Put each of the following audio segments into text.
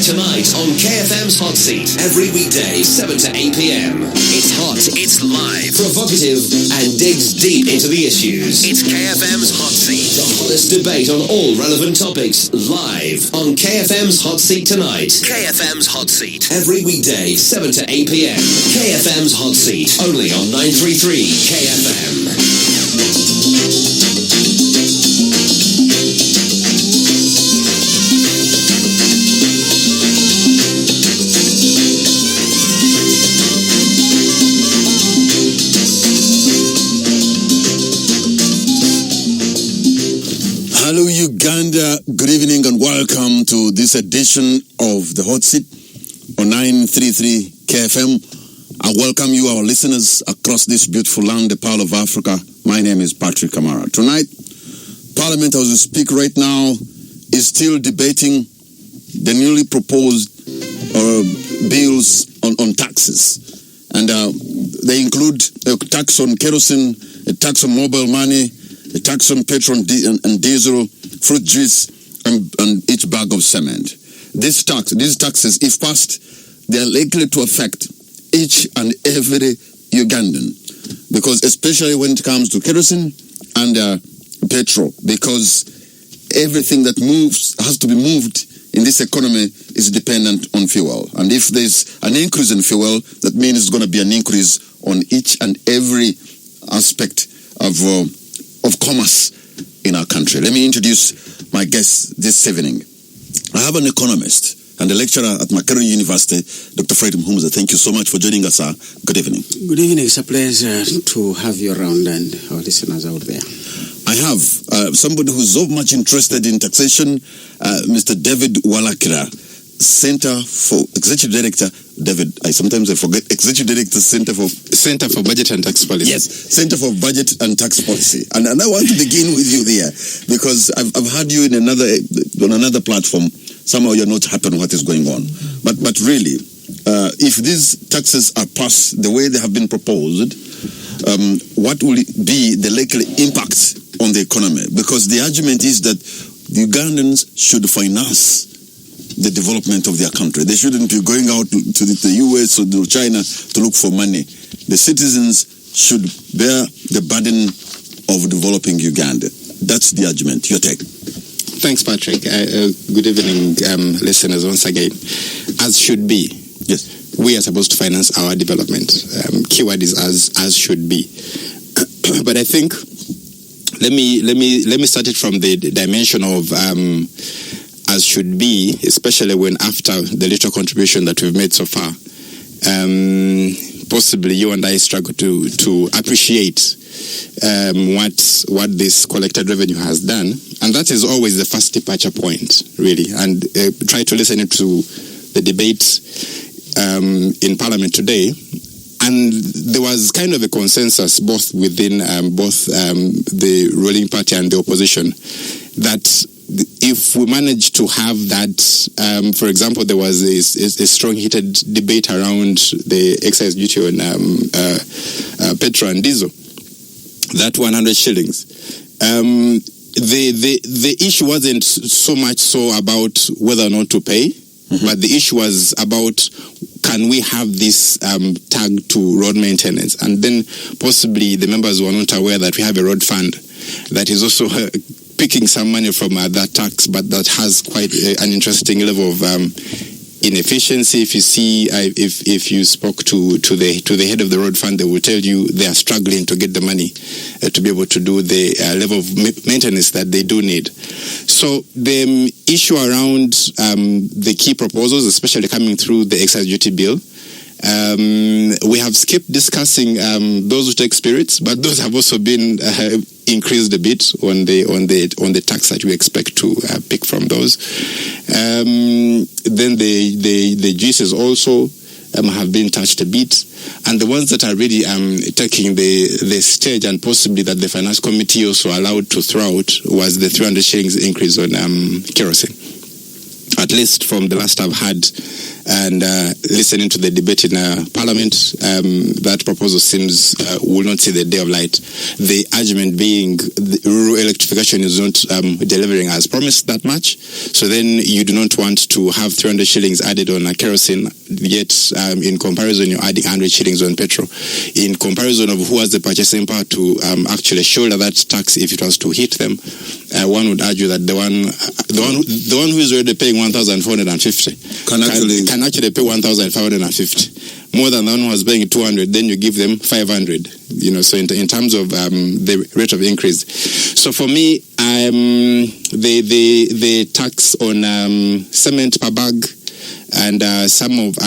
tonight on KFM's Hotseat. Every weekday, 7 to 8 p.m. It's hot, it's live, provocative, and digs deep into the issues. It's KFM's Hotseat. The hottest debate on all relevant topics, live on KFM's Hotseat tonight. KFM's Hotseat. Every weekday, 7 to 8 p.m. KFM's Hotseat. Only on 933 KFM. Hello, Uganda. Good evening and welcome to this edition of the Hot Seat on 933 KFM. I welcome you, our listeners, across this beautiful land, the Pearl of Africa. My name is Patrick Kamara. Tonight, Parliament, as we speak right now, is still debating the newly proposed bills on taxes. And they include a tax on kerosene, a tax on mobile money, a tax on petrol and diesel, fruit juice, and each bag of cement. These taxes, if passed, they are likely to affect each and every Ugandan, because especially when it comes to kerosene and petrol, because everything that moves has to be moved in this economy is dependent on fuel. And if there's an increase in fuel, that means it's going to be an increase on each and every aspect of commerce in our country. Let me introduce my guest this evening. I have an economist and a lecturer at Makerere University, Dr. Fred Mhumza. Thank you so much for joining us, sir. Good evening. Good evening. It's a pleasure to have you around and our listeners out there. I have somebody who's so much interested in taxation, Mr. David Walakira, Executive Director, David, I forget, Executive Director, Center for Budget and Tax Policy. Yes, Center for Budget and Tax Policy. And I want to begin with you there, because I've had you on another platform. Somehow you're not happy on what is going on. But really, if these taxes are passed the way they have been proposed, what will be the likely impact on the economy? Because the argument is that the Ugandans should finance the development of their country. They shouldn't be going out to the US or to China to look for money. The citizens should bear the burden of developing Uganda. That's the argument. Your take. Thanks, Patrick. Good evening, listeners, once again. As should be. Yes. We are supposed to finance our development. Keyword is as should be. But I think let me start it from the dimension of as should be, especially when after the little contribution that we've made so far, possibly you and I struggle to appreciate what this collected revenue has done, and that is always the first departure point, really. And try to listen to the debate in Parliament today, and there was kind of a consensus both within the ruling party and the opposition that if we manage to have that, for example, there was a strong heated debate around the excise duty on petrol and diesel, that 100 shillings. The issue wasn't so much so about whether or not to pay, but the issue was about, can we have this tag to road maintenance? And then possibly the members were not aware that we have a road fund that is also picking some money from that tax, but that has quite an interesting level of inefficiency. If you see, if you spoke to the head of the road fund, they will tell you they are struggling to get the money to be able to do the level of maintenance that they do need. So the issue around the key proposals, especially coming through the excise duty bill, we have skipped discussing those who take spirits, but those have also been increased a bit on the tax that we expect to pick from those. Then the juices also have been touched a bit, and the ones that are really taking the stage, and possibly that the finance committee also allowed to throw out, was the 300 shillings increase on kerosene. at least from the last I've had and listening to the debate in Parliament, that proposal seems will not see the day of light. The argument being the rural electrification is not delivering as promised that much. So then you do not want to have 300 shillings added on kerosene, yet in comparison you're adding 100 shillings on petrol. In comparison of who has the purchasing power to actually shoulder that tax if it was to hit them, one would argue that the one who is already paying 1,450 can actually pay 1,550, more than the one who was paying 200. Then you give them 500. So in terms of the rate of increase. So for me, the tax on cement per bag and some of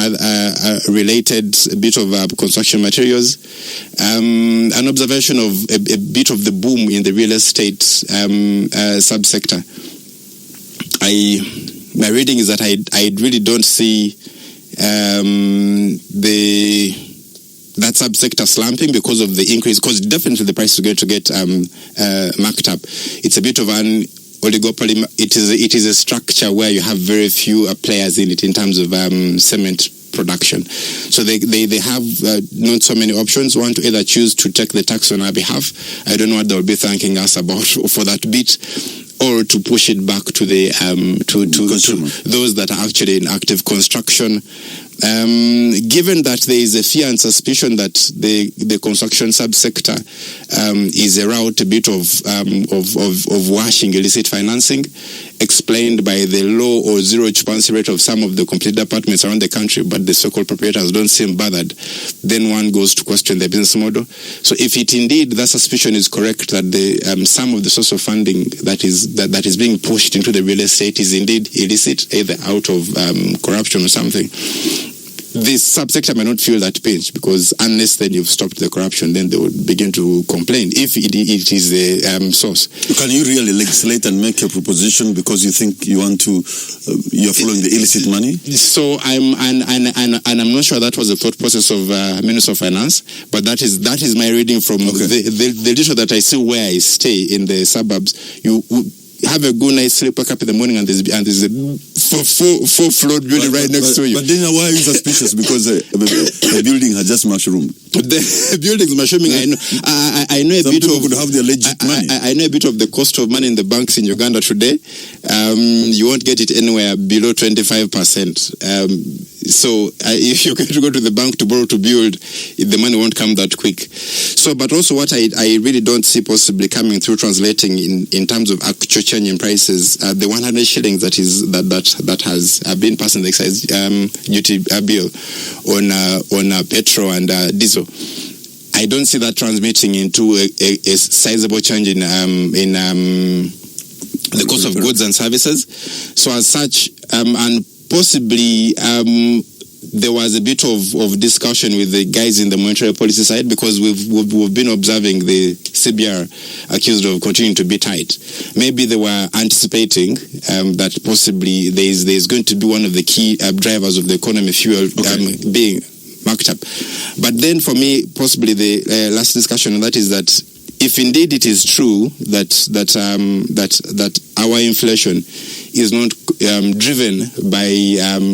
related bit of construction materials, an observation of a bit of the boom in the real estate subsector. My reading is that I really don't see that subsector slumping because of the increase, because definitely the price is going to get marked up. It's a bit of an oligopoly. It is a structure where you have very few players in it in terms of cement production. So they have not so many options. One to either choose to take the tax on our behalf. I don't know what they'll be thanking us about for that bit, or to push it back to the to those that are actually in active construction. Given that there is a fear and suspicion that the construction subsector is around a bit of washing illicit financing, explained by the low or zero occupancy rate of some of the completed apartments around the country, but the so-called proprietors don't seem bothered, then one goes to question the business model. So if it indeed, that suspicion is correct, that the some of the source of funding that is being pushed into the real estate is indeed illicit, either out of corruption or something, this subsector may not feel that pinch, because unless then you've stopped the corruption, then they would begin to complain if it is the source. Can you really legislate and make a proposition because you think you're following the illicit money? So I'm not sure that was the thought process of Minister of Finance, but that is my reading from the little that I see where I stay in the suburbs. You have a good night's sleep, wake up in the morning, and there's a four-floor building right next to you. But then why are you suspicious? Because the building has just mushroomed. The building's mushrooming. I know a bit of. Would have the legit money. I know a bit of the cost of money in the banks in Uganda today. You won't get it anywhere below 25%. So if you're going to go to the bank to borrow to build, the money won't come that quick. So, but also what I really don't see possibly coming through translating in terms of actual change in prices, the 100 shillings that has been passed in the excise duty bill on petrol and diesel. I don't see that transmitting into a sizable change in the cost of goods and services. So as such, and possibly there was a bit of discussion with the guys in the monetary policy side, because we've been observing the CBR accused of continuing to be tight. Maybe they were anticipating that possibly there's going to be one of the key drivers of the economy, fuel, being marked up. But then for me, possibly the last discussion on that is that if indeed it is true that our inflation is not driven by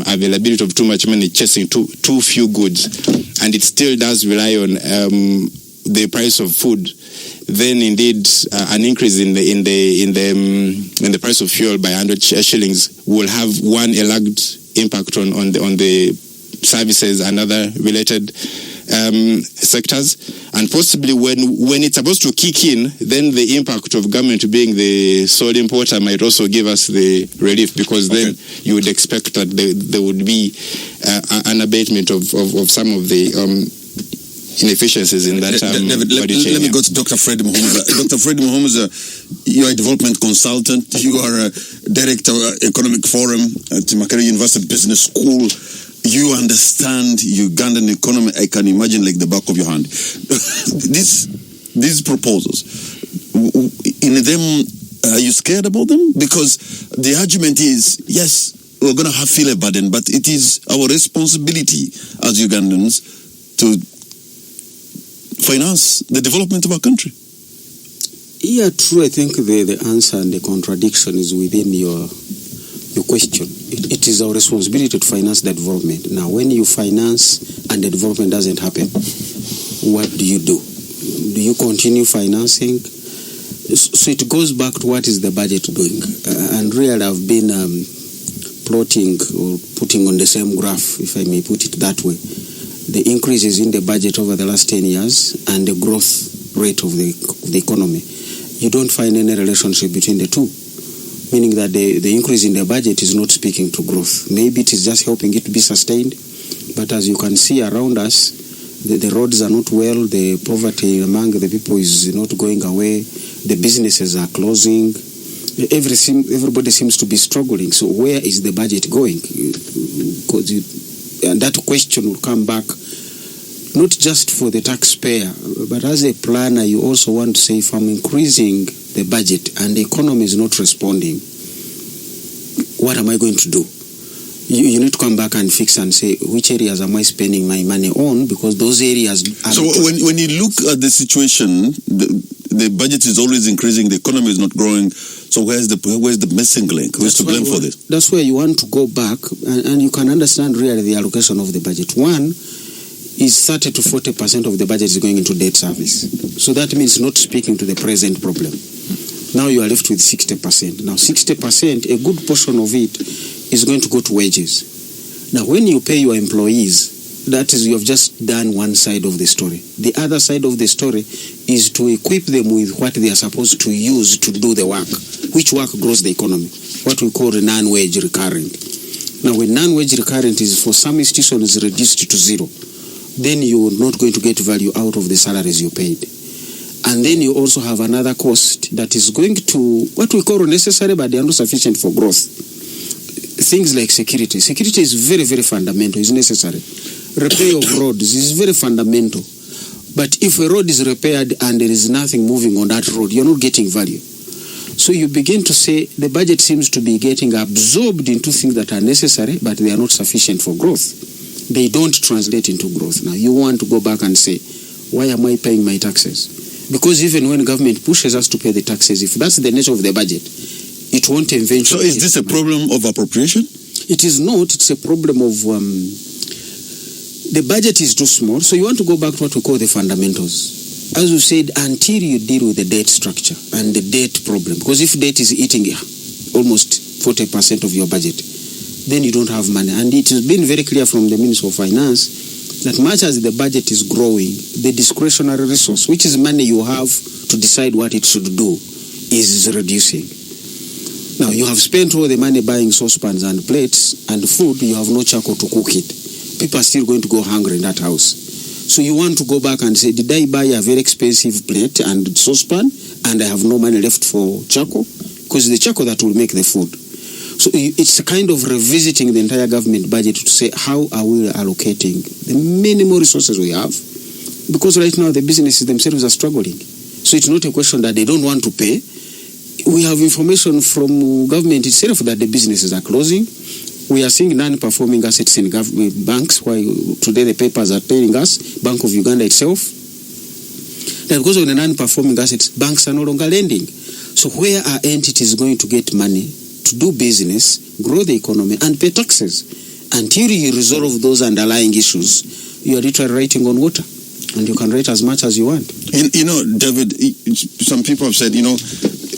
availability of too much money chasing too few goods, and it still does rely on the price of food, then indeed an increase in the price of fuel by 100 shillings will have a lagged impact on the services and other related sectors, and possibly when it's supposed to kick in, then the impact of government being the sole importer might also give us the relief, because then you would expect that there would be an abatement of some of the inefficiencies in that body chain. Let me go to Dr. Fred Muhumuza. Dr. Fred Muhumuza, you are a development consultant. You are a director of Economic Forum at Makerere University Business School. You understand Ugandan economy, I can imagine, like the back of your hand. These proposals, in them, are you scared about them? Because the argument is, yes, we're going to feel a burden, but it is our responsibility as Ugandans to finance the development of our country. Yeah, true. I think the answer and the contradiction is within your you question. It is our responsibility to finance the development. Now, when you finance and the development doesn't happen, what do you do? Do you continue financing? So it goes back to what is the budget doing? And really I've been plotting or putting on the same graph, if I may put it that way, the increases in the budget over the last 10 years and the growth rate of the economy. You don't find any relationship between the two, meaning that the increase in the budget is not speaking to growth. Maybe it is just helping it to be sustained, but as you can see around us, the roads are not well, the poverty among the people is not going away, the businesses are closing, everybody seems to be struggling. So where is the budget going? And that question will come back, not just for the taxpayer, but as a planner, you also want to say, if I'm increasing the budget and the economy is not responding, what am I going to do? You need to come back and fix and say, which areas am I spending my money on? Because those areas are... So when you look at the situation, the budget is always increasing, the economy is not growing. So where's the missing link? Who's to blame for this? That's where you want to go back, and you can understand really the allocation of the budget. One is 30 to 40% of the budget is going into debt service. So that means not speaking to the present problem. Now you are left with 60%. Now 60%, a good portion of it is going to go to wages. Now when you pay your employees, that is, you have just done one side of the story. The other side of the story is to equip them with what they are supposed to use to do the work. Which work grows the economy? What we call non-wage recurrent. Now when non-wage recurrent is for some institutions reduced to zero, then you're not going to get value out of the salaries you paid. And then you also have another cost that is going to, what we call necessary, but they are not sufficient for growth. Things like security. Security is very, very fundamental, is necessary. Repair of roads is very fundamental. But if a road is repaired and there is nothing moving on that road, you're not getting value. So you begin to say the budget seems to be getting absorbed into things that are necessary, but they are not sufficient for growth. They don't translate into growth. Now you want to go back and say, why am I paying my taxes? Because even when government pushes us to pay the taxes, if that's the nature of the budget, it won't eventually... So is this a problem of appropriation? It is not. It's a problem of... the budget is too small, so you want to go back to what we call the fundamentals. As you said, until you deal with the debt structure and the debt problem, because if debt is eating almost 40% of your budget, then you don't have money. And it has been very clear from the Minister of Finance that much as the budget is growing, the discretionary resource, which is money you have to decide what it should do, is reducing. Now, you have spent all the money buying saucepans and plates and food, you have no charcoal to cook it. People are still going to go hungry in that house. So you want to go back and say, did I buy a very expensive plate and saucepan and I have no money left for charcoal? Because it's the charcoal that will make the food. So it's a kind of revisiting the entire government budget to say, how are we allocating the minimal resources we have? Because right now the businesses themselves are struggling. So it's not a question that they don't want to pay. We have information from government itself that the businesses are closing. We are seeing non-performing assets in government banks, why today the papers are telling us, Bank of Uganda itself, that because of the non-performing assets, banks are no longer lending. So where are entities going to get money to do business, grow the economy, and pay taxes? Until you resolve those underlying issues, you are literally writing on water. And you can write as much as you want. David, some people have said,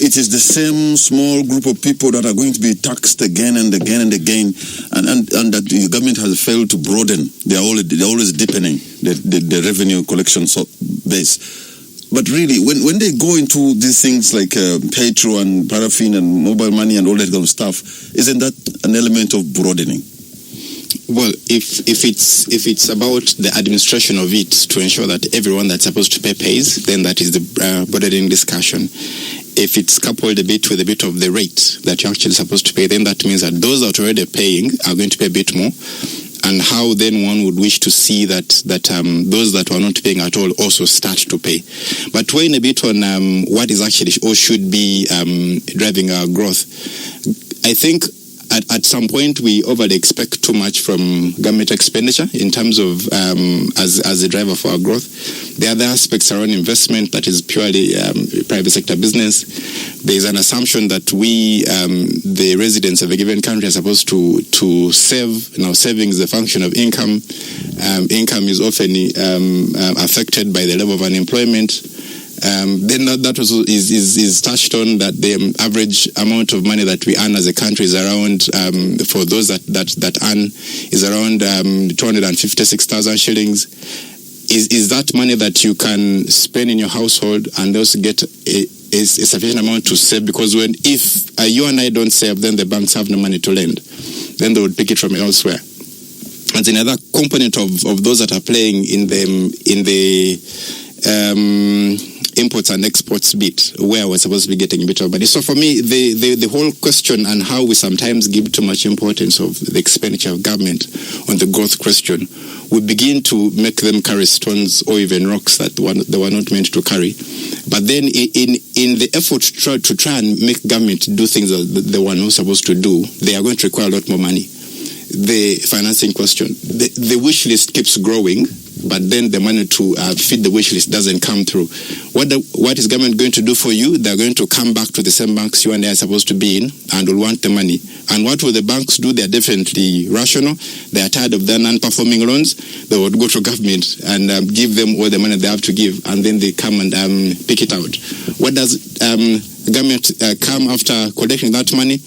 it is the same small group of people that are going to be taxed again and again and again, and that the government has failed to broaden. They're always deepening the revenue collection base. But really, when they go into these things like petrol and paraffin and mobile money and all that kind of stuff, isn't that an element of broadening? Well, if it's about the administration of it to ensure that everyone that's supposed to pay pays, then that is the broadening discussion. If it's coupled a bit with a bit of the rate that you're actually supposed to pay, then that means that those that are already paying are going to pay a bit more. And how then one would wish to see that those that are not paying at all also start to pay. But weighing a bit on what is actually or should be driving our growth, I think at some point we overly expect too much from government expenditure in terms of as a driver for our growth. The other aspects around investment, that is purely private sector business. There is an assumption that we, the residents of a given country, are supposed to save. Now, saving is a function of income. Income is often affected by the level of unemployment. Then that also is touched on, that the average amount of money that we earn as a country is around, for those that earn, is around 256,000 shillings. Is that money that you can spend in your household and also get a sufficient amount to save? Because if you and I don't save, then the banks have no money to lend. Then they would pick it from elsewhere. And another component of those that are playing in the imports and exports bit, where we're supposed to be getting a bit of money. So for me, the whole question and how we sometimes give too much importance of the expenditure of government on the growth question, we begin to make them carry stones or even rocks that they were not meant to carry. But then in the effort to try and make government do things that they were not supposed to do, they are going to require a lot more money. The financing question, the wish list keeps growing, but then the money to feed the wish list doesn't come through. What is government going to do for you? They're going to come back to the same banks you and I are supposed to be in and will want the money. And what will the banks do? They're definitely rational. They are tired of their non-performing loans. They would go to government and give them all the money they have to give, and then they come and pick it out. What does government come after collecting that money?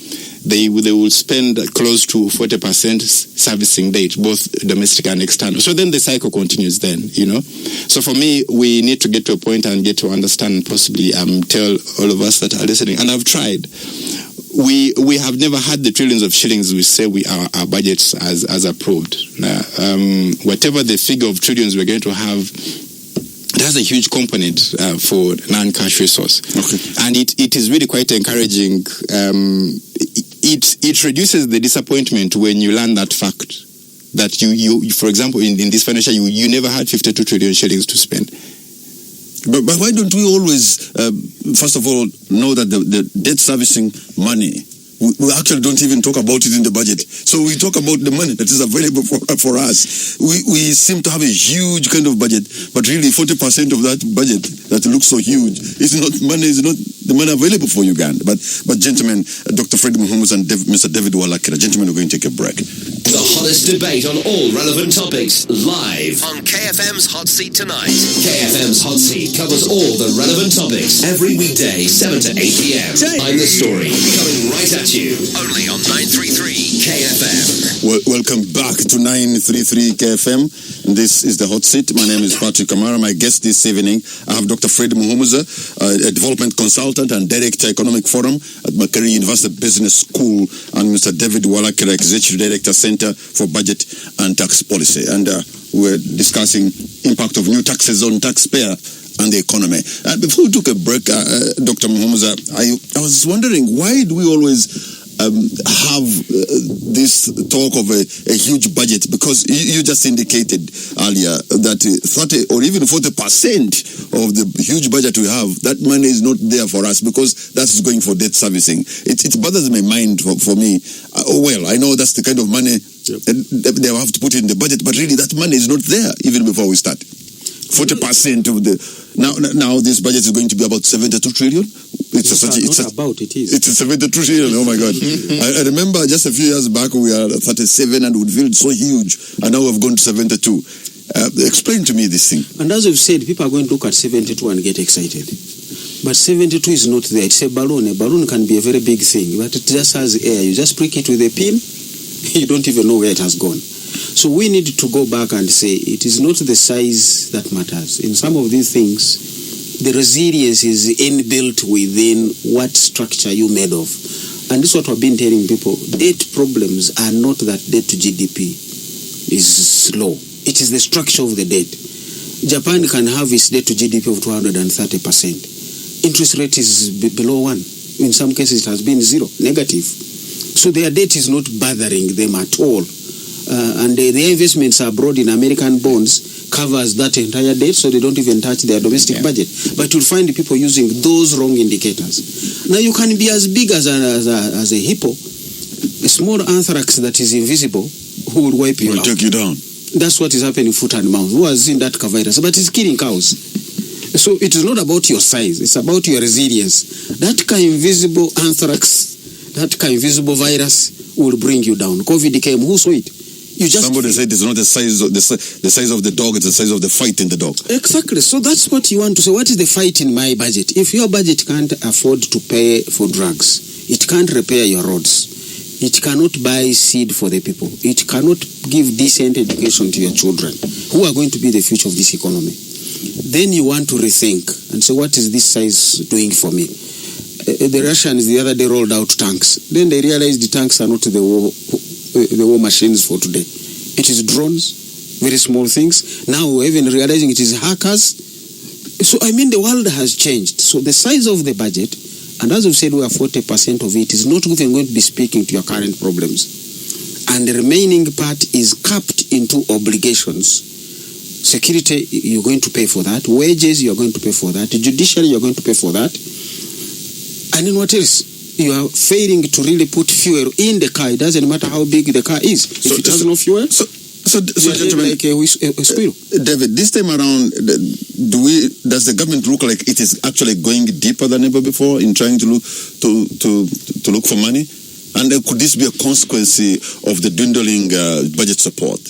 They will spend close to 40% servicing debt, both domestic and external. So then the cycle continues then, So for me, we need to get to a point and get to understand and possibly tell all of us that are listening, and I've tried. We have never had the trillions of shillings we say our budgets as approved. Whatever the figure of trillions we're going to have, it has a huge component for non-cash resource. Okay. And it is really quite encouraging. It reduces the disappointment when you learn that fact, that you for example, in this financial year, you never had 52 trillion shillings to spend. But why don't we always, first of all, know that the debt servicing money, we actually don't even talk about it in the budget. So we talk about the money that is available for us. We seem to have a huge kind of budget, but really 40% of that budget that looks so huge is not the money available for Uganda. But gentlemen, Dr. Fred Muhumus and Mr. David Walakira, gentlemen, we're going to take a break. The hottest debate on all relevant topics, live on KFM's Hot Seat tonight. KFM's Hot Seat covers all the relevant topics every weekday, 7 to 8 p.m. I'm the story, coming right at you, only on 933 KFM. Welcome back to 933 KFM. This is the Hot Seat. My name is Patrick Kamara. My guest this evening, I have Dr. Fred Muhumuza, a development consultant and director, Economic Forum at Makerere University Business School, and Mr. David Walakira, executive director, Center for Budget and Tax Policy. And we're discussing impact of new taxes on taxpayer and the economy. Before we took a break, Dr. Muhumuza, I was wondering, why do we always have this talk of a huge budget? Because you just indicated earlier that 30 or even 40% of the huge budget we have, that money is not there for us because that's going for debt servicing. It bothers my mind for me. Well, I know that's the kind of money they have to put in the budget, but really that money is not there even before we start. 40% of the now this budget is going to be about 72 trillion. It's a 72 trillion. Oh my God! I remember just a few years back we were at 37 and would feel so huge, and now we've gone to 72. Explain to me this thing. And as you've said, people are going to look at 72 and get excited. But 72 is not there. It's a balloon. A balloon can be a very big thing, but it just has air. You just prick it with a pin, you don't even know where it has gone. So we need to go back and say it is not the size that matters. In some of these things, the resilience is inbuilt within what structure you made of. And this is what we've been telling people. Debt problems are not that debt to GDP is low. It is the structure of the debt. Japan can have its debt to GDP of 230%. Interest rate is below 1. In some cases, it has been 0, negative. So their debt is not bothering them at all. And their investments abroad in American bonds covers that entire debt, so they don't even touch their domestic budget. But you'll find people using those wrong indicators. Now you can be as big as a hippo A small anthrax that is invisible, who will wipe you Will out? take you down. That's what is happening foot and mouth. Who has seen that virus? But it's killing cows. So it is not about your size. It's about your resilience. That invisible anthrax, that invisible virus will bring you down. COVID came. Who saw it? You just Somebody said it's not the size of the size of the dog, it's the size of the fight in the dog. Exactly. So that's what you want to say. What is the fight in my budget? If your budget can't afford to pay for drugs, it can't repair your roads, it cannot buy seed for the people, it cannot give decent education to your children, who are going to be the future of this economy, then you want to rethink and say, what is this size doing for me? The Russians the other day rolled out tanks. Then they realized the tanks are not the war machines for today. It is drones, very small things. Now we're even realizing it is hackers. So I mean, the world has changed. So the size of the budget, and as we've said, we are 40% of it, is not even going to be speaking to your current problems. And the remaining part is capped into obligations. Security, you're going to pay for that. Wages, you're going to pay for that. Judiciary, you're going to pay for that. And then what else? You are failing to really put fuel in the car. It doesn't matter how big the car is. If it has no fuel, so gentlemen, like a squirrel. David, this time around, does the government look like it is actually going deeper than ever before in trying to look for money? And could this be a consequence of the dwindling budget support?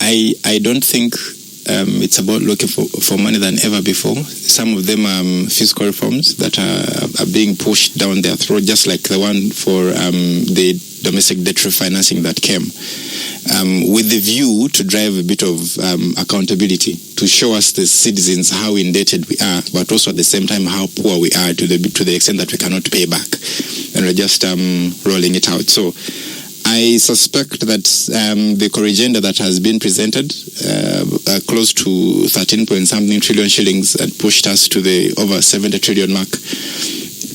I don't think it's about looking for money than ever before. Some of them are fiscal reforms that are being pushed down their throat, just like the one for the domestic debt refinancing that came, with the view to drive a bit of accountability, to show us the citizens how indebted we are, but also at the same time how poor we are to the extent that we cannot pay back, and we're just rolling it out. So I suspect that the core agenda that has been presented, close to 13-point-something trillion shillings, that pushed us to the over 70 trillion mark,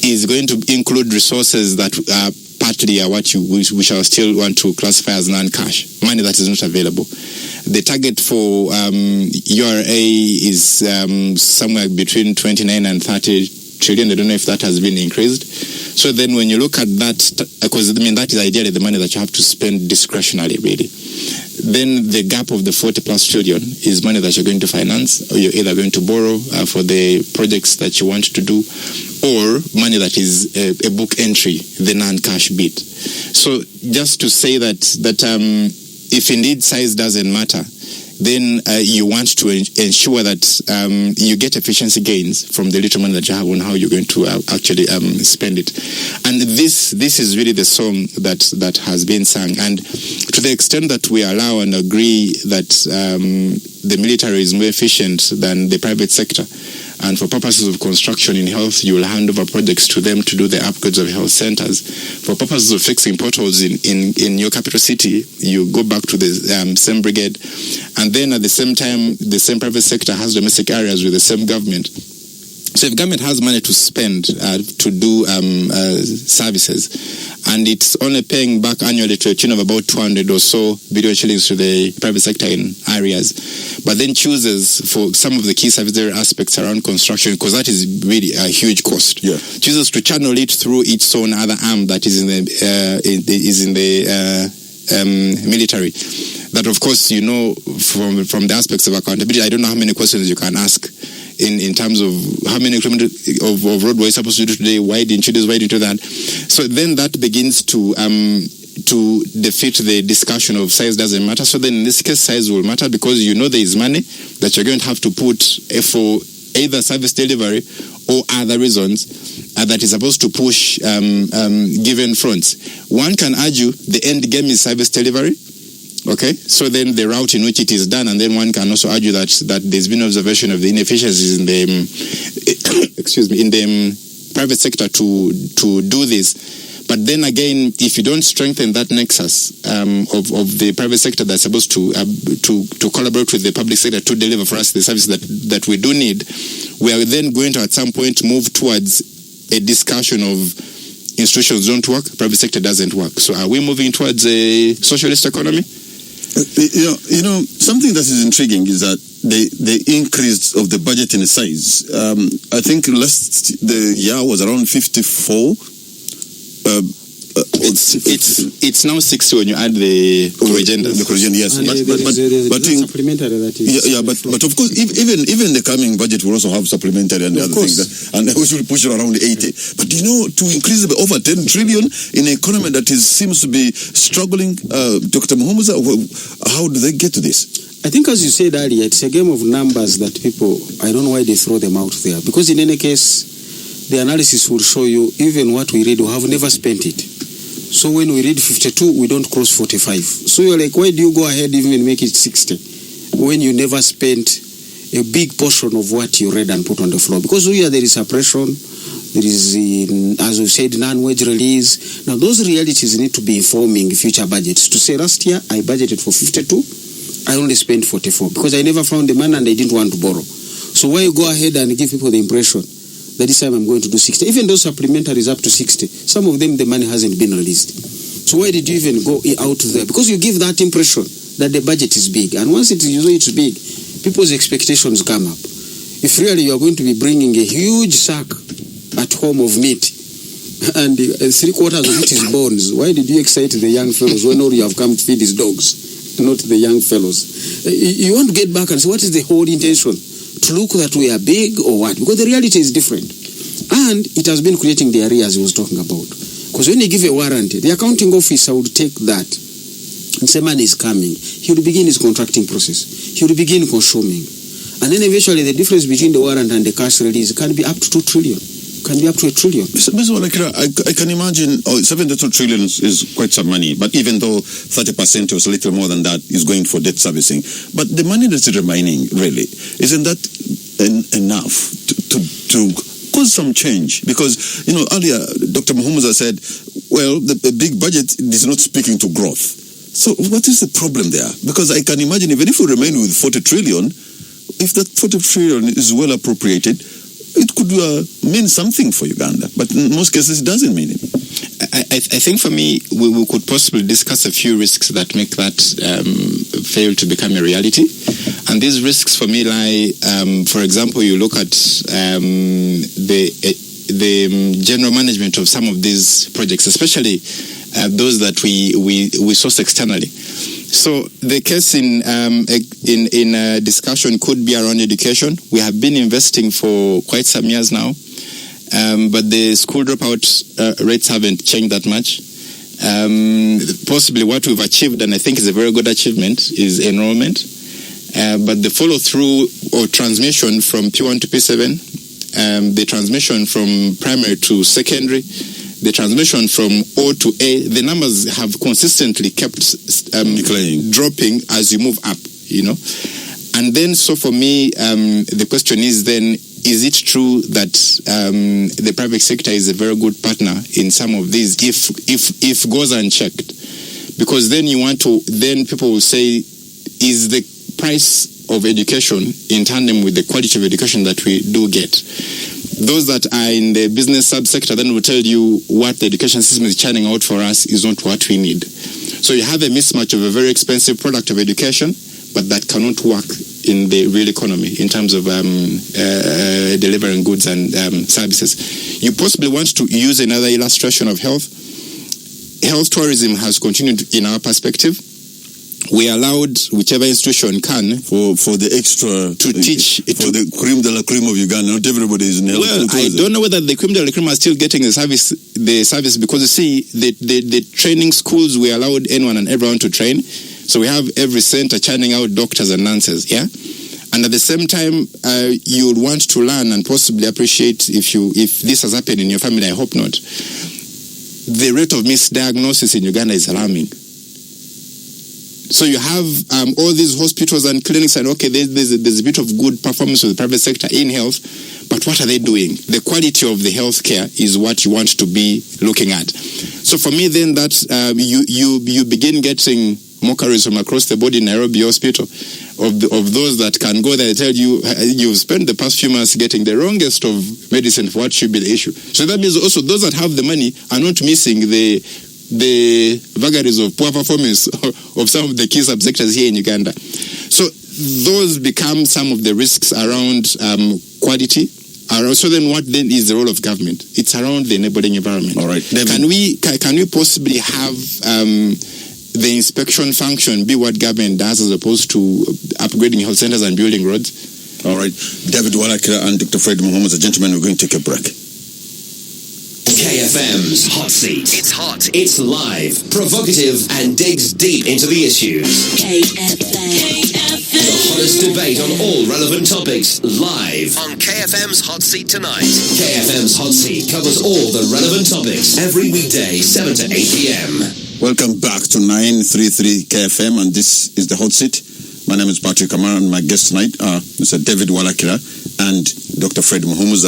is going to include resources that are partly what we shall still want to classify as non-cash, money that is not available. The target for URA is somewhere between 29 and 30 trillion. I don't know if that has been increased. So then when you look at that, because I mean that is ideally the money that you have to spend discretionally, really. Then the gap of the 40 plus trillion is money that you're going to finance, or you're either going to borrow for the projects that you want to do, or money that is a book entry, the non-cash bit. So just to say that if indeed size doesn't matter, then you want to ensure that you get efficiency gains from the little money that you have on how you're going to actually spend it. And this is really the song that has been sung. And to the extent that we allow and agree that the military is more efficient than the private sector, and for purposes of construction in health, you will hand over projects to them to do the upgrades of health centers. For purposes of fixing potholes in your capital city, you go back to the same brigade. And then at the same time, the same private sector has domestic areas with the same government. So if government has money to spend to do services, and it's only paying back annually to a tune of about 200 or so billion shillings to the private sector in areas, but then chooses for some of the key service aspects around construction, because that is really a huge cost, chooses to channel it through its own other arm that is in the military. That, of course, you know, from the aspects of accountability, I don't know how many questions you can ask in terms of how many kilometers of road were you supposed to do today, why didn't you do this, why didn't you do that? So then that begins to defeat the discussion of size doesn't matter. So then in this case, size will matter, because you know there is money that you're going to have to put for either service delivery or other reasons that is supposed to push given fronts. One can argue the end game is service delivery. Okay, so then the route in which it is done, and then one can also argue that there's been observation of the inefficiencies in the in the private sector to do this. But then again, if you don't strengthen that nexus of the private sector that's supposed to collaborate with the public sector to deliver for us the service that we do need, we are then going to at some point move towards a discussion of institutions don't work, private sector doesn't work. So are we moving towards a socialist economy? You know, something that is intriguing is that the increase of the budget in size. I think the year was around 54. It's now 60 when you add the corrigendum. The corrigendum, yes. And but supplementary that is. Yeah, but of course, even the coming budget will also have supplementary and the other things, and we should push it around 80. But to increase it by over 10 trillion in an economy that seems to be struggling, Dr. Muhumuza, how do they get to this? I think, as you said earlier, it's a game of numbers that people, I don't know why they throw them out there. Because in any case, the analysis will show you even what we read, we have never spent it. So when we read 52, we don't cross 45. So you're like, why do you go ahead even make it 60 when you never spent a big portion of what you read and put on the floor? Because here there is suppression, there is, as we said, non-wage release. Now those realities need to be informing future budgets. To say last year I budgeted for 52, I only spent 44 because I never found the money and I didn't want to borrow. So why you go ahead and give people the impression that this time I'm going to do 60? Even though supplementary is up to 60, some of them the money hasn't been released. So why did you even go out there? Because you give that impression that the budget is big, and once it's big, people's expectations come up. If really you are going to be bringing a huge sack at home of meat and 3/4 of it is bones, why did you excite the young fellows when all you have come to feed is dogs, not the young fellows? You want to get back and say, what is the whole intention? To look that we are big or what? Because the reality is different. And it has been creating the areas he was talking about. Because when you give a warranty, the accounting officer would take that and say, money is coming. He will begin his contracting process. He will begin consuming. And then eventually the difference between the warrant and the cash release can be up to 2 trillion. Can be up to 1 trillion. Mr. Walakira, I can imagine 72 trillion is quite some money, but even though 30% or a little more than that is going for debt servicing, but the money that's remaining, really, isn't that enough to cause some change? Because, earlier Dr. Muhumuza said, well, the big budget is not speaking to growth. So what is the problem there? Because I can imagine even if we remain with 40 trillion, if that 40 trillion is well appropriated, it could mean something for Uganda, but in most cases it doesn't mean it. I think for me, we could possibly discuss a few risks that make that fail to become a reality. And these risks for me lie, for example, you look at the general management of some of these projects, especially those that we source externally. So the case in discussion could be around education. We have been investing for quite some years now, but the school dropout rates haven't changed that much. Possibly what we've achieved, and I think is a very good achievement, is enrollment. But the follow-through or transmission from P1 to P7, the transmission from primary to secondary, the transmission from O to A, the numbers have consistently kept dropping as you move up, And then, so for me, the question is then, is it true that the private sector is a very good partner in some of these if goes unchecked? Because then then people will say, is the price of education in tandem with the quality of education that we do get? Those that are in the business subsector then will tell you what the education system is churning out for us is not what we need. So you have a mismatch of a very expensive product of education, but that cannot work in the real economy in terms of delivering goods and services. You possibly want to use another illustration of health. Health tourism has continued in our perspective. We allowed whichever institution can for the extra to teach for the cream de la cream of Uganda. Not everybody is in health. Well, I don't know whether the cream de la cream are still getting the service because you see the training schools, we allowed anyone and everyone to train. So we have every center churning out doctors and nurses, yeah. And at the same time, you would want to learn and possibly appreciate if this has happened in your family. I hope not. The rate of misdiagnosis in Uganda is alarming. So you have all these hospitals and clinics, and okay, there's a bit of good performance of the private sector in health, but what are they doing? The quality of the health care is what you want to be looking at. So for me, then that you begin getting mockeries from across the board in Nairobi Hospital of those that can go there and tell you you've spent the past few months getting the wrongest of medicine for what should be the issue. So that means also those that have the money are not missing the vagaries of poor performance of some of the key subsectors here in Uganda. So those become some of the risks around quality, So then what then is the role of government? It's around the enabling environment. All right. David. Can we possibly have the inspection function be what government does as opposed to upgrading health centers and building roads? All right. David Walakira and Dr. Fred Muhammad, the gentlemen, we're going to take a break. KFM's Hot Seat. It's hot, it's live, provocative, and digs deep into the issues. KFM. The hottest debate on all relevant topics, live on KFM's Hot Seat tonight. KFM's Hot Seat covers all the relevant topics every weekday, 7 to 8 p.m. Welcome back to 933 KFM, and this is the Hot Seat. My name is Patrick Kamara, and my guests tonight are Mr. David Walakira and Dr. Fred Muhammad.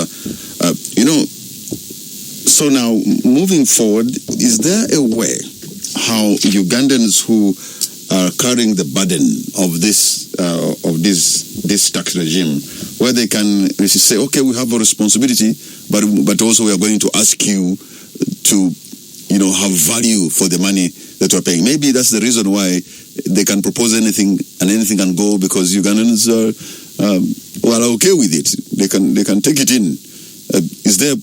So now, moving forward, is there a way how Ugandans who are carrying the burden of this tax regime, where they can say, okay, we have a responsibility, but also we are going to ask you to, have value for the money that we're paying. Maybe that's the reason why they can propose anything and anything can go, because Ugandans are okay with it. They can take it in. Is there?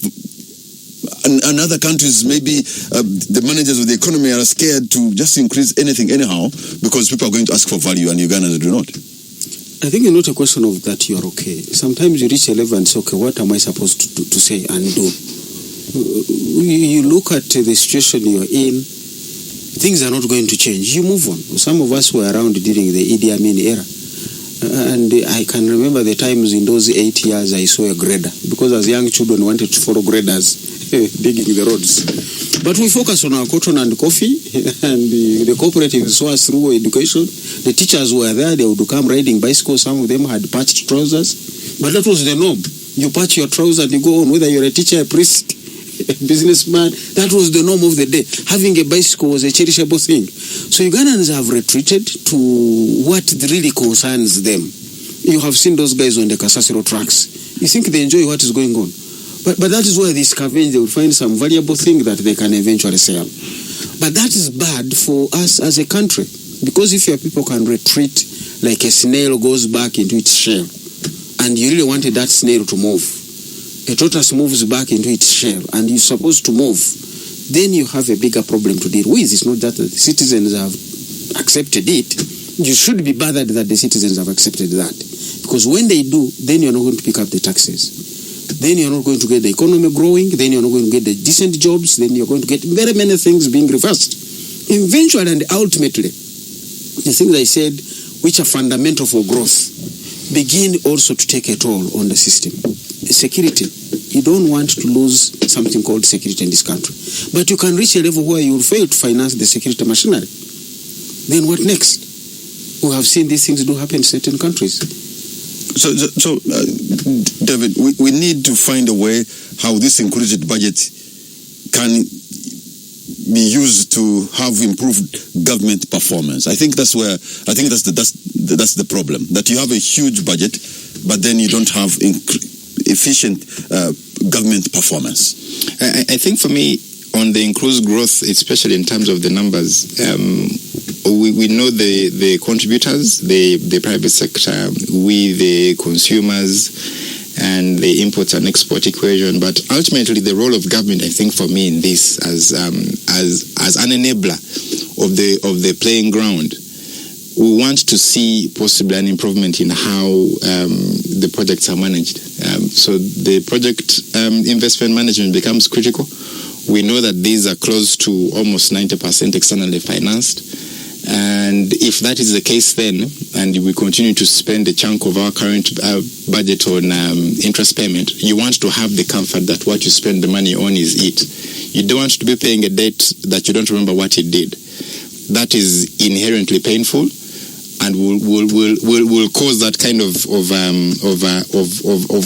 And other countries, maybe the managers of the economy are scared to just increase anything anyhow because people are going to ask for value and Ugandans do not. I think it's not a question of that you're okay. Sometimes you reach a level and say, okay, what am I supposed to say and do? You look at the situation you're in, things are not going to change. You move on. Some of us were around during the Idi Amin era. And I can remember the times in those 8 years I saw a grader, because as young children wanted to follow graders digging the roads. But we focus on our cotton and coffee, and the cooperatives saw us through education. The teachers were there, they would come riding bicycles. Some of them had patched trousers, but that was the norm. You patch your trousers and you go on, whether you're a teacher, a priest, a businessman. That was the norm of the day. Having a bicycle was a cherishable thing. So Ugandans have retreated to what really concerns them. You have seen those guys on the Kasasiro tracks. You think they enjoy what is going on. But that is why they scavenge. They will find some valuable thing that they can eventually sell. But that is bad for us as a country. Because if your people can retreat like a snail goes back into its shell, and you really wanted that snail to move, a tortoise moves back into its shell, and you're supposed to move, then you have a bigger problem to deal with. It's not that the citizens have accepted it. You should be bothered that the citizens have accepted that. Because when they do, then you're not going to pick up the taxes. Then you're not going to get the economy growing. Then you're not going to get the decent jobs. Then you're going to get very many things being reversed. Eventually and ultimately, the things I said, which are fundamental for growth, begin also to take a toll on the system. Security. You don't want to lose something called security in this country. But you can reach a level where you will fail to finance the security machinery. Then what next? We have seen these things do happen in certain countries. So David, we need to find a way how this increased budget can be used to have improved government performance. I think that's the problem. That you have a huge budget, but then you don't have efficient government performance. I think for me, on the increased growth, especially in terms of the numbers, we know the contributors, the private sector, we the consumers, and the import and export equation. But ultimately, the role of government, I think, for me in this, as an enabler of the playing ground, we want to see possibly an improvement in how the projects are managed. So the project investment management becomes critical. We know that these are close to almost 90% externally financed. And if that is the case then, and we continue to spend a chunk of our current budget on interest payment, you want to have the comfort that what you spend the money on is it. You don't want to be paying a debt that you don't remember what it did. That is inherently painful, and will cause that kind of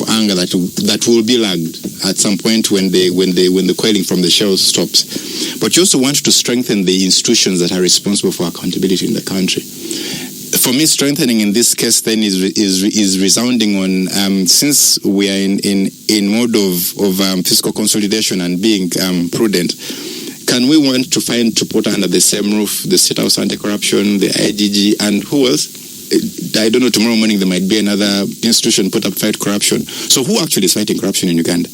anger that will be lagged at some point when the coiling from the shells stops. But you also want to strengthen the institutions that are responsible for accountability in the country. For me, strengthening in this case then is resounding on since we are in mode of fiscal consolidation and being prudent. Can we want to put under the same roof the State House Anti-Corruption, the IGG, and who else? I don't know, tomorrow morning there might be another institution put up fight corruption. So who actually is fighting corruption in Uganda?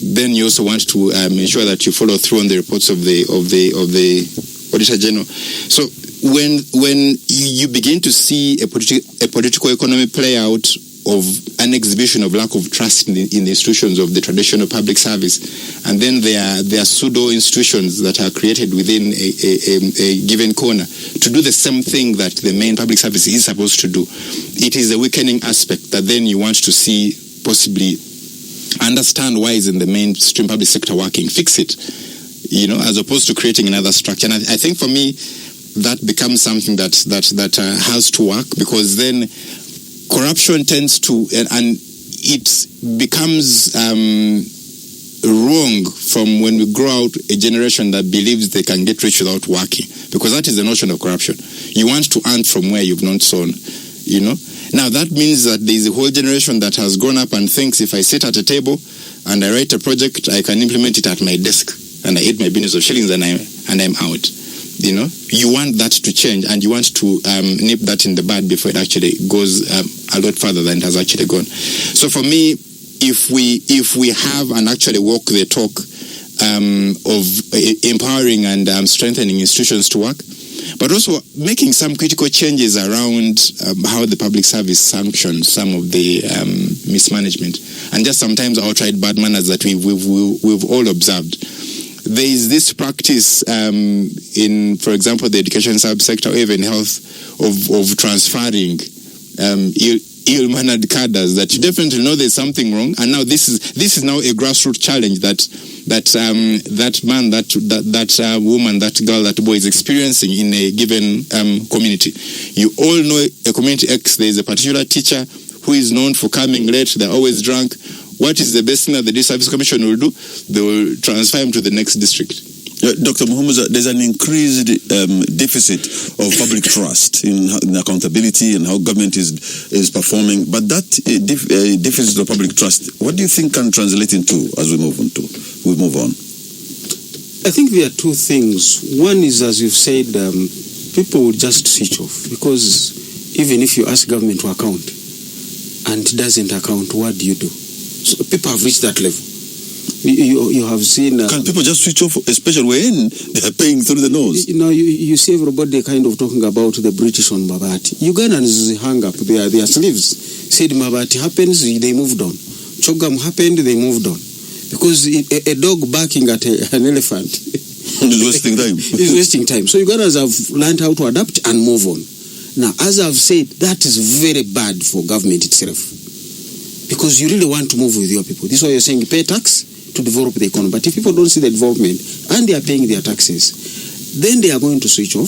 Then you also want to ensure that you follow through on the reports of the Auditor General. So when you begin to see a political economy play out of an exhibition of lack of trust in the institutions of the traditional public service, and then there are pseudo institutions that are created within a given corner to do the same thing that the main public service is supposed to do, it is a weakening aspect that then you want to see possibly understand why is in the mainstream public sector working, fix it, as opposed to creating another structure. And I think for me that becomes something that has to work, because then corruption tends to, and it becomes wrong from when we grow out a generation that believes they can get rich without working, because that is the notion of corruption. You want to earn from where you've not sown, Now that means that there is a whole generation that has grown up and thinks if I sit at a table and I write a project, I can implement it at my desk and I eat my billions of shillings and I'm out. You want that to change, and you want to nip that in the bud before it actually goes a lot further than it has actually gone. So for me, if we have and actually walk the talk of empowering and strengthening institutions to work, but also making some critical changes around how the public service sanctions some of the mismanagement and just sometimes outright bad manners that we've all observed. There is this practice in, for example, the education subsector or even health of transferring ill-mannered cadres that you definitely know there's something wrong, and now this is now a grassroots challenge that man, that woman, that girl, that boy is experiencing in a given community. You all know a community X. There is a particular teacher who is known for coming late. They're always drunk. What is the best thing that the District Service Commission will do? They will transfer him to the next district. Dr. Muhammad, there's an increased deficit of public trust in accountability and how government is performing. But that deficit of public trust, what do you think can translate into as we move on? I think there are two things. One is, as you've said, people will just switch off, because even if you ask government to account and it doesn't account, what do you do? So people have reached that level. You have seen... Can people just switch off, especially when they are paying through the nose? You see everybody kind of talking about the British on Mabati. Ugandans hung up their sleeves. Said Mabati happens, they moved on. Chogam happened, they moved on. Because a dog barking at an elephant is wasting time. Is wasting time. So Ugandans have learned how to adapt and move on. Now, as I've said, that is very bad for government itself. Because you really want to move with your people. This is why you're saying pay tax to develop the economy. But if people don't see the development and they are paying their taxes, then they are going to switch off.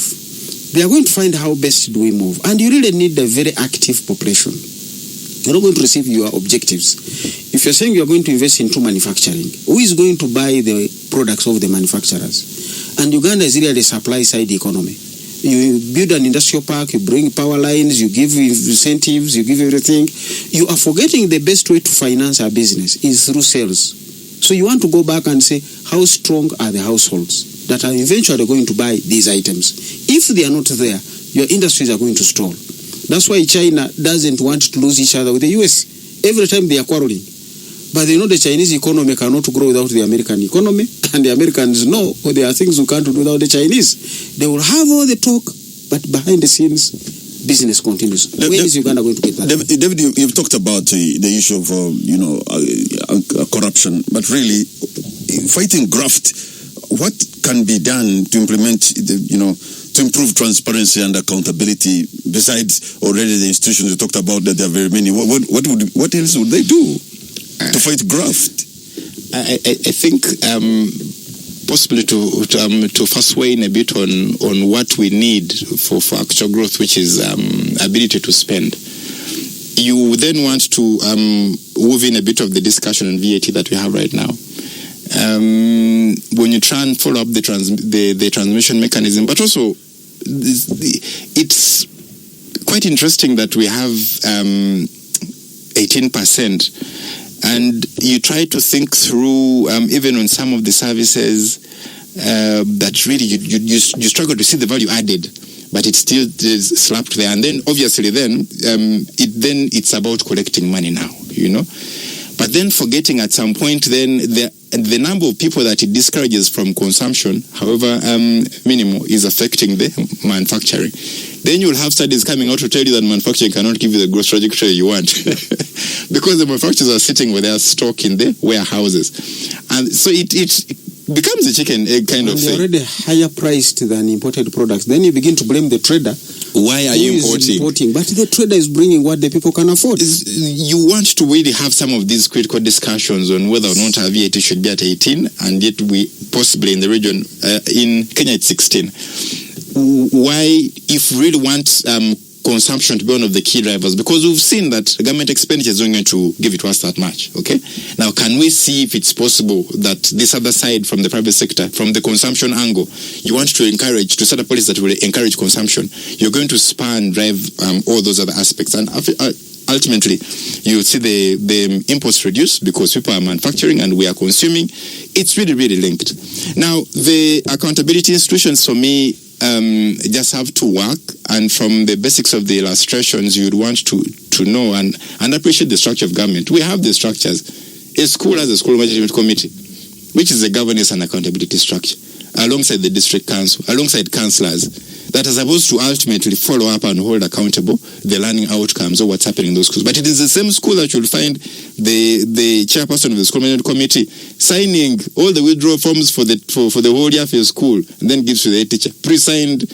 They are going to find how best do we move. And you really need a very active population. You're not going to receive your objectives. If you're saying you're going to invest into manufacturing, who is going to buy the products of the manufacturers? And Uganda is really a supply side economy. You build an industrial park, you bring power lines, you give incentives, you give everything. You are forgetting the best way to finance our business is through sales. So you want to go back and say, how strong are the households that are eventually going to buy these items? If they are not there, your industries are going to stall. That's why China doesn't want to lose each other with the US. Every time they are quarreling. But they know the Chinese economy cannot grow without the American economy, and the Americans know there are things we can't do without the Chinese. They will have all the talk, but behind the scenes, business continues. When is Uganda going to get that? David, you've talked about the issue of corruption, but really fighting graft. What can be done to implement to improve transparency and accountability? Besides already the institutions you talked about, that there are very many. What else would they do to fight graft? I think possibly to first weigh in a bit on what we need for actual growth, which is ability to spend. You then want to move in a bit of the discussion on VAT that we have right now. When you try and follow up the transmission mechanism, but also it's quite interesting that we have 18%, and you try to think through even on some of the services that really you struggle to see the value added but it still is slapped there. And then obviously it's about collecting money now, But then forgetting at some point then the number of people that it discourages from consumption, however minimal, is affecting the manufacturing. Then you'll have studies coming out to tell you that manufacturing cannot give you the growth trajectory you want because the manufacturers are sitting with their stock in the warehouses. And so it becomes a chicken egg kind of thing. They're already higher priced than imported products. Then you begin to blame the trader. Why are you importing? But the trader is bringing what the people can afford. You want to really have some of these critical discussions on whether or not our VAT should be at 18, and yet we possibly in the region, in Kenya it's 16. Why, if we really want consumption to be one of the key drivers, because we've seen that government expenditure is not going to give it to us that much, okay? Now, can we see if it's possible that this other side from the private sector, from the consumption angle, you want to set a policy that will encourage consumption, you're going to spur and drive all those other aspects. And ultimately, you see the imports reduce because people are manufacturing and we are consuming. It's really, really linked. Now, the accountability institutions, for me, just have to work, and from the basics of the illustrations, you'd want to know and appreciate the structure of government. We have the structures. A school has a school management committee, which is a governance and accountability structure, alongside the district council, alongside councillors, that are supposed to ultimately follow up and hold accountable the learning outcomes of what's happening in those schools. But it is the same school that you'll find the chairperson of the school management committee signing all the withdrawal forms for the whole year for your school, and then gives to the head teacher pre-signed,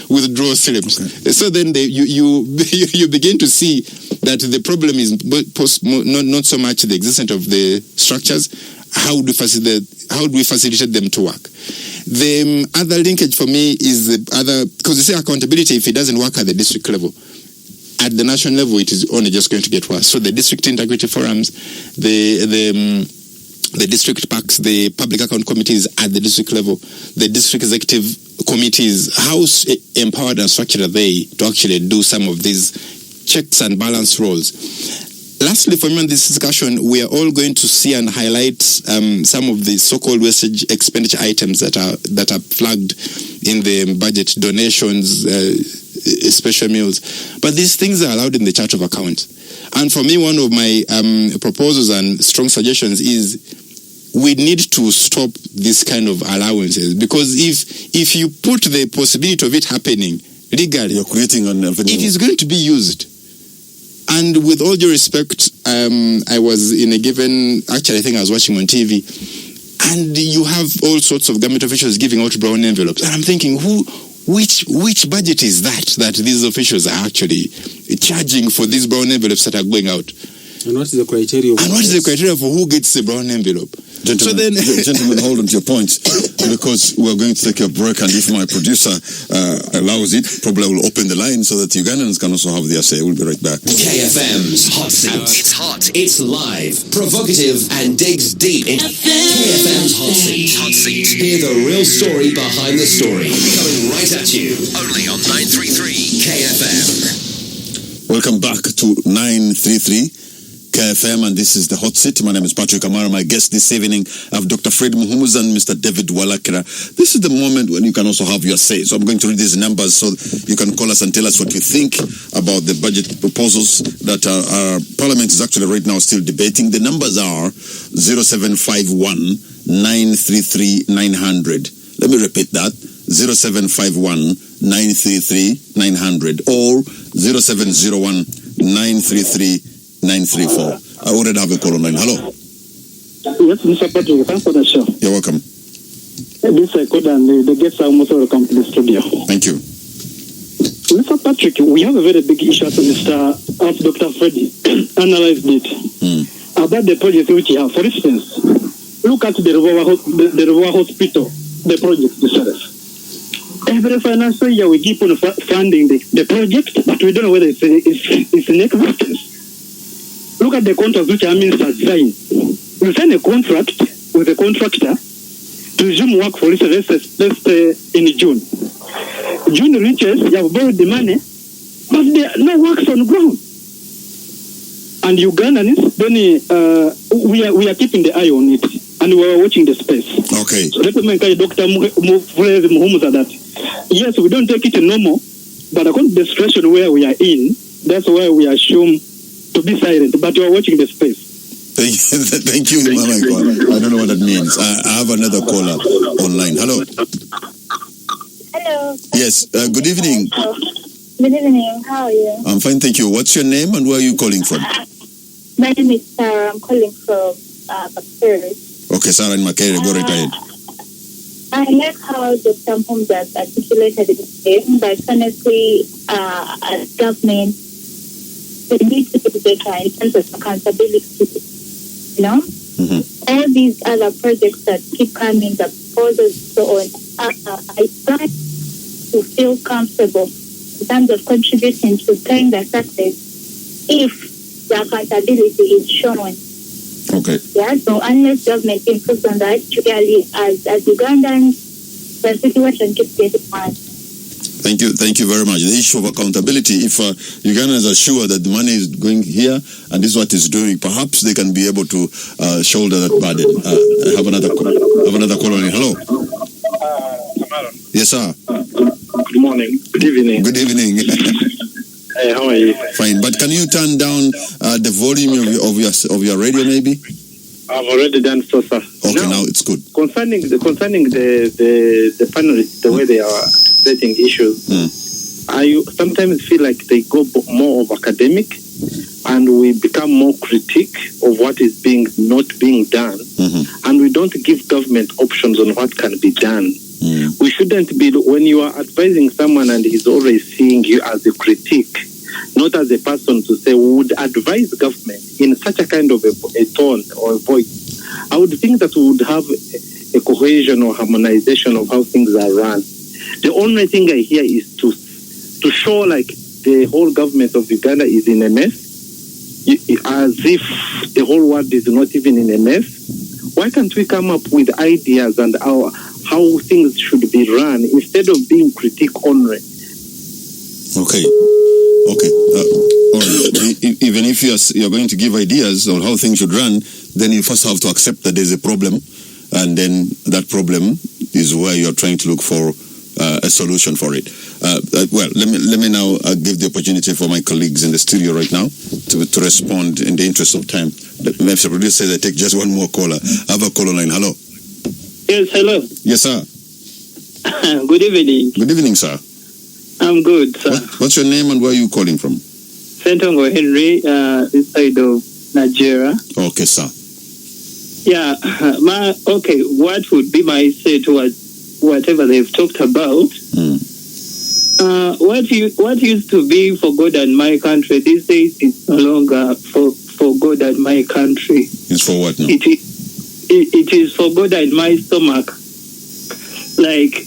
withdrawal slips. Okay. So then you begin to see that the problem is not so much the existence of the structures. How do we facilitate them to work? The other linkage for me is because you say accountability, if it doesn't work at the district level, at the national level, it is only just going to get worse. So the district integrity forums, the district PACs, the public account committees at the district level, the district executive committees, how empowered and structured are they to actually do some of these checks and balance roles? Lastly, for me on this discussion, we are all going to see and highlight some of the so-called wastage expenditure items that are flagged in the budget, donations, special meals. But these things are allowed in the chart of account. And for me, one of my proposals and strong suggestions is we need to stop this kind of allowances, because if you put the possibility of it happening legally, you're creating an avenue. It is going to be used. And with all due respect, I was in a given, actually I think I was watching on TV, and you have all sorts of government officials giving out brown envelopes. And I'm thinking, which budget is that these officials are actually charging for these brown envelopes that are going out? And what is the criteria? And what is the criteria for who gets the brown envelope? Gentlemen, hold on to your points, because we're going to take a break, and if my producer allows it, probably I will open the line so that Ugandans can also have their say. We'll be right back. KFM's Hot Seat. It's hot, it's live, provocative, and digs deep into KFM's Hot Seat. Hot Seat. Hear the real story behind the story. Coming right at you. Only on 933 KFM. Welcome back to 933 KFM, and this is the Hot Seat. My name is Patrick Amara. My guest this evening, I have Dr. Fred Muhumuza and Mr. David Walakira. This is the moment when you can also have your say. So I'm going to read these numbers so you can call us and tell us what you think about the budget proposals that our Parliament is actually right now still debating. The numbers are 0751 933 900. Let me repeat that. 0751 933 900 or 0701 933 934. I already have a call online. Hello. Yes, Mr. Patrick, thanks for the show. You're welcome. This is good, and the guests are most welcome to the studio. Thank you. Mr. Patrick, we have a very big issue as Dr. Freddy analyzed it about the project which you have. For instance, look at the Revoa Hospital, the project itself. Every financial year we keep on funding the project, but we don't know whether it's in existence. Look at the contract which our ministers sign. We sign a contract with a contractor to resume work, for instance, let's say in June. June reaches, you have borrowed the money, but there are no works on ground. And Ugandans, then we are keeping the eye on it, and we are watching the space. Okay. So let me encourage Dr. Muhumuza that Yes, we don't take it normal, but according to the situation where we are in, that's why we are shown to be silent. But we are watching the space. Thank you, Michael. I don't know what that means. I have another caller online. Hello. Hello. Yes. Good evening. Good evening. How are you? I'm fine, thank you. What's your name and where are you calling from? My name is Sarah. I'm calling from Makere. Okay, Sarah in Makere. Go right ahead. I like how Dr. Mpumza articulated it, but honestly, as government, we need to do better in terms of accountability. You know? Mm-hmm. All these other projects that keep coming, the proposals, so on, I try to feel comfortable in terms of contributing to paying the taxes if the accountability is shown. Okay. Yeah, so unless government improves on that, really, as Ugandans, the situation keeps getting worse. Thank you very much. The issue of accountability, if Ugandans are sure that the money is going here and this is what it's doing, perhaps they can be able to shoulder that burden. I have another call on it. Hello. Yes, sir. Good morning. Good evening. Good evening. Hey, how are you? Fine, but can you turn down the volume of your radio, maybe? I've already done so, sir. Okay, now it's good. Concerning the panelists, the way they are setting issues, I sometimes feel like they go more of academic, and we become more critique of what is not being done, and we don't give government options on what can be done. We shouldn't be, when you are advising someone and he's always seeing you as a critique, not as a person to say, we would advise government in such a kind of a tone or a voice. I would think that we would have a cohesion or harmonization of how things are run. The only thing I hear is to show like the whole government of Uganda is in a mess, as if the whole world is not even in a mess. Why can't we come up with ideas and how things should be run instead of being critique only? Okay. All right. Even if you're going to give ideas on how things should run, then you first have to accept that there's a problem, and then that problem is where you're trying to look for a solution for it. Well, let me now give the opportunity for my colleagues in the studio right now to respond in the interest of time. Mr. Producer says I take just one more caller. I have a caller line. Hello. Yes, hello. Yes, sir. Good evening. Good evening, sir. I'm good, sir. What's your name and where are you calling from? Sentongo Henry, this side of Nigeria. Okay, sir. Yeah, what would be my say towards whatever they've talked about? What used to be for God and my country, these days it's no longer for God and my country. It's for what now? It is for God and my stomach. Like,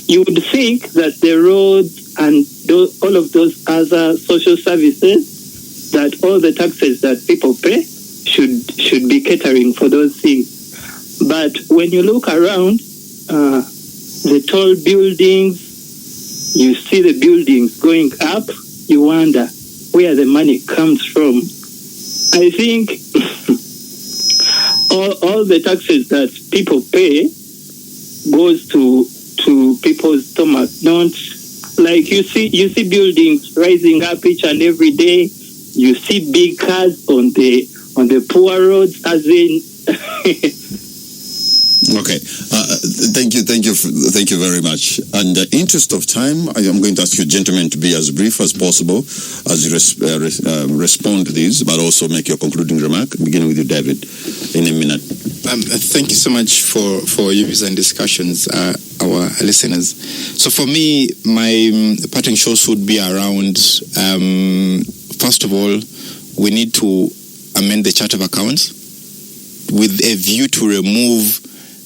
you would think that the roads and all of those other social services, that all the taxes that people pay should be catering for those things. But when you look around, the tall buildings, you see the buildings going up, you wonder where the money comes from. I think all the taxes that people pay goes to people's stomach. Don't, like, you see buildings rising up each and every day. You see big cars on the poor roads, as in. Okay, thank you very much. And in the interest of time, I am going to ask you gentlemen to be as brief as possible as you respond to these, but also make your concluding remark. Beginning with you, David, in a minute. Thank you so much for your views and discussions, our listeners. So for me, my parting shots would be around, first of all, we need to amend the chart of accounts with a view to remove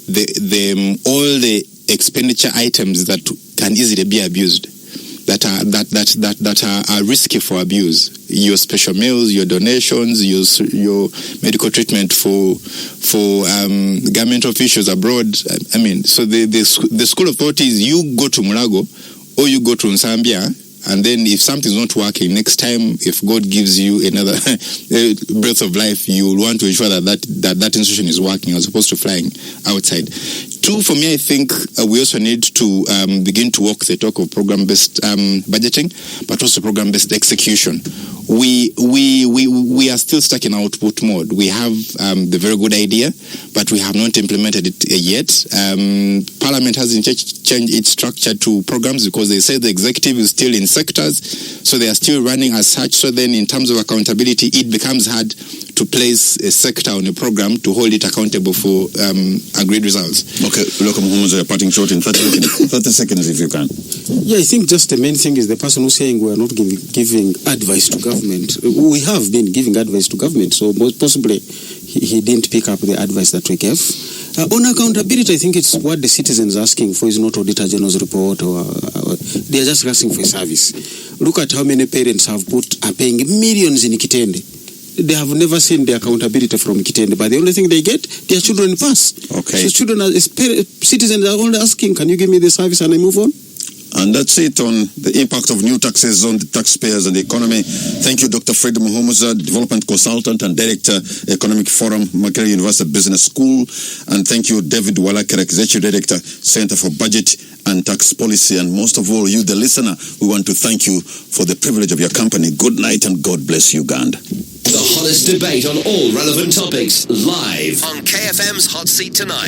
all the expenditure items that can easily be abused, that are risky for abuse. Your special meals, your donations, your medical treatment for government officials abroad. I mean, so the school of thought is you go to Mulago or you go to Nsambia, and then if something's not working, next time, if God gives you another breath of life, you will want to ensure that institution is working as opposed to flying outside. Two, for me, I think we also need to begin to walk the talk of program-based budgeting, but also program-based execution. We are still stuck in output mode. We have the very good idea, but we have not implemented it yet. Parliament hasn't changed its structure to programs because they say the executive is still in sectors, so they are still running as such. So then in terms of accountability, it becomes hard to place a sector on a program to hold it accountable for agreed results. Okay, Local Muhammad, parting short in 30 seconds if you can. Yeah, I think just the main thing is the person who's saying we are not giving advice to government. We have been giving advice to government, so most possibly he didn't pick up the advice that we gave. On accountability, I think it's what the citizens are asking for is not Auditor General's report, or they are just asking for a service. Look at how many parents are paying millions in Kitende. They have never seen the accountability from Kitende, but the only thing they get, their children pass. Okay. So citizens are only asking, can you give me the service and I move on? And that's it on the impact of new taxes on the taxpayers and the economy. Thank you, Dr. Fred Muhomuza, Development Consultant and Director, Economic Forum, Makerere University Business School. And thank you, David Walakera, Executive Director, Center for Budget and Tax Policy. And most of all, you, the listener, we want to thank you for the privilege of your company. Good night and God bless Uganda. The hottest debate on all relevant topics, live on KFM's Hot Seat tonight.